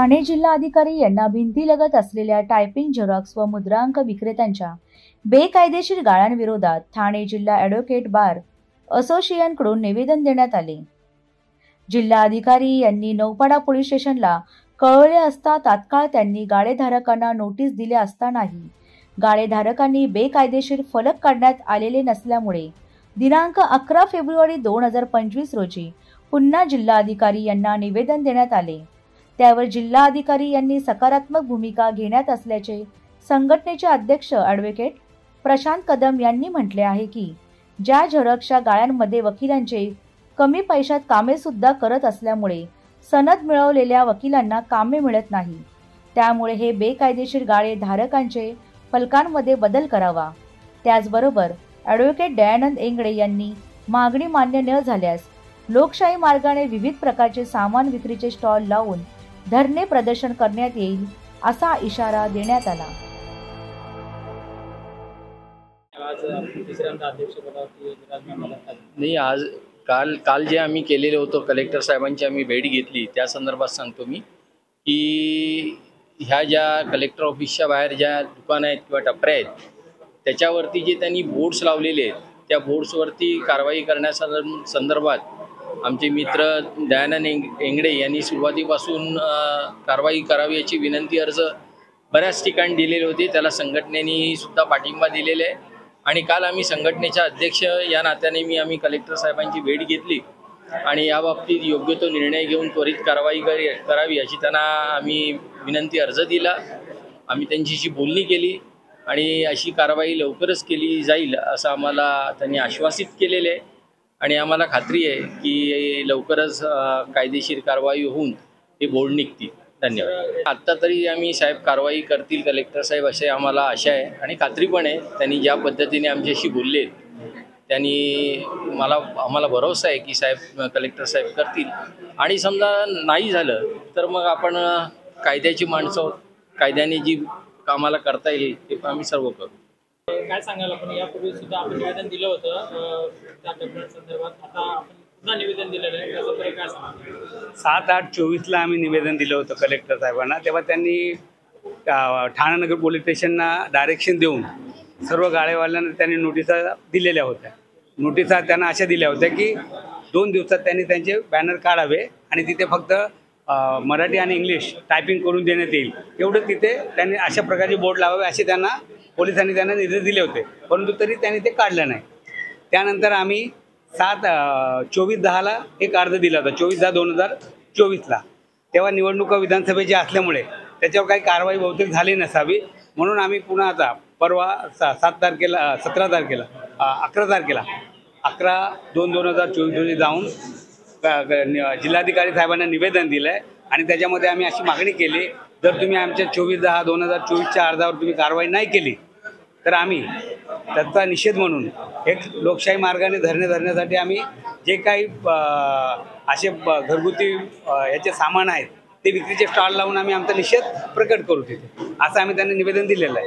ठाणे जिल्हा अधिकारी यांना भिंतीलगत असलेल्या टायपिंग झेरॉक्स व मुद्रांक विक्रेत्यांच्या बेकायदेशीर गाळ्यांविरोधात ठाणे जिल्हा ॲडव्होकेट बार असोसिएशनकडून निवेदन देण्यात आले। जिल्हा अधिकारी यांनी नौपाडा पोलीस स्टेशनला कळवले असता तात्काळ त्यांनी गाळेधारकांना नोटीस दिल्या असतानाही गाळेधारकांनी बेकायदेशीर फलक काढण्यात आलेले नसल्यामुळे दिनांक 11 फेब्रुवारी 2025 रोजी पुन्हा जिल्हाधिकारी यांना निवेदन देण्यात आले। त्यावर जिल्हाधिकारी यांनी सकारात्मक भूमिका घेण्यात असल्याचे संघटनेचे अध्यक्ष ॲडव्होकेट प्रशांत कदम यांनी म्हटले आहे की ज्या झेरॉक्सच्या गाळ्यांमध्ये वकिलांचे कमी पैशात कामे सुद्धा करत असल्यामुळे सनद मिळवलेल्या वकिलांना कामे मिळत नाही, त्यामुळे हे बेकायदेशीर गाळे धारकांचे फलकांमध्ये बदल करावा। त्याचबरोबर ॲडव्होकेट दयानंद एंगडे यांनी मागणी मान्य न झाल्यास लोकशाही मार्गाने विविध प्रकारचे सामान विक्रीचे स्टॉल लावून धरणे प्रदर्शन करण्यात येईल असा इशारा देण्यात आला। नाही, आज काल जे आम्ही केलेले होतो कलेक्टर साहेबांची आम्ही भेट घेतली त्या संदर्भात सांगतो मी की ह्या ज्या कलेक्टर ऑफिसच्या बाहेर ज्या दुकानं आहेत किंवा टपऱ्या आहेत त्याच्यावरती जे त्यांनी बोर्ड्स लावलेले आहेत त्या बोर्ड्सवरती कारवाई करण्यासंदर्भात आमचे मित्र दयानंद एंगडे यांनी सुरुवातीपासून कारवाई करावी याची विनंती अर्ज बऱ्याच ठिकाणी दिलेले होते। त्याला संघटनेने सुद्धा पाठिंबा दिलेला आहे आणि काल आम्ही संघटनेच्या अध्यक्ष या नात्याने आम्ही कलेक्टर साहेबांची भेट घेतली आणि याबाबतीत योग्य तो निर्णय घेऊन त्वरित कारवाई करावी अशी त्यांना आम्ही विनंती अर्ज दिला। आम्ही त्यांच्याशी बोलणी केली आणि अशी कारवाई लवकरच केली जाईल असं आम्हाला त्यांनी आश्वासित केलेले आहे आणि आम्हाला खात्री आहे की लवकरच कायदेशीर कारवाई होऊन हे बोर्ड निघतील। धन्यवाद। आत्ता तरी आम्ही साहेब कारवाई करतील कलेक्टर साहेब असे आम्हाला आशा आहे आणि खात्री पण आहे। त्यांनी ज्या पद्धतीने आमच्याशी बोलले त्यांनी आम्हाला भरोसा आहे की साहेब कलेक्टर साहेब करतील आणि समजा नाही झालं तर मग आपण कायद्याची माणसं कायद्याने जी कामाला करता येईल ते आम्ही सर्व करू। काय सांगाल आपण यापूर्वी सुद्धा आपण निवेदन दिलं होतं त्या संदर्भात, आता आपण पुन्हा निवेदन दिलेलं आहे त्याबद्दल काय सांगाल? 7/8/24 आम्ही निवेदन दिलं होतं कलेक्टर साहेबांना। तेव्हा त्यांनी ठाणे नगर पोलीस स्टेशनला डायरेक्शन देऊन सर्व गाळेवाल्यांना त्यांनी नोटिसा दिलेल्या होत्या। नोटिसा त्यांना अशा दिल्या होत्या की 2 दिवसात त्यांनी त्यांचे बॅनर काढावे आणि तिथे फक्त मराठी आणि इंग्लिश टायपिंग करून देण्यात येईल एवढं तिथे त्यांनी अशा प्रकारचे बोर्ड लावावे असे त्यांना पोलिसांनी त्यांना निर्देश दिले होते, परंतु तरी त्यांनी ते काढलं नाही। त्यानंतर आम्ही 24/10 एक अर्ज दिला होता, 24/10/2024 तेव्हा निवडणुका विधानसभेची असल्यामुळे त्याच्यावर काही कारवाई बहुतेक झाली नसावी म्हणून आम्ही पुन्हा आता परवा 11 तारखेला 11/2/2024 रोजी जाऊन जिल्हाधिकारी साहेबांना निवेदन दिलं आहे आणि त्याच्यामध्ये आम्ही अशी मागणी केली जर तुम्ही आमच्या 24/10/2024च्या अर्जावर तुम्ही कारवाई नाही केली तर आम्ही त्याचा निषेध म्हणून एक लोकशाही मार्गाने धरणे धरण्यासाठी आम्ही जे काही असे घरगुती याचे सामान आहेत ते विक्रीचे स्टॉल लावून आम्ही आमचा निषेध प्रकट करू तिथे असं आम्ही त्यांना निवेदन दिलेलं आहे।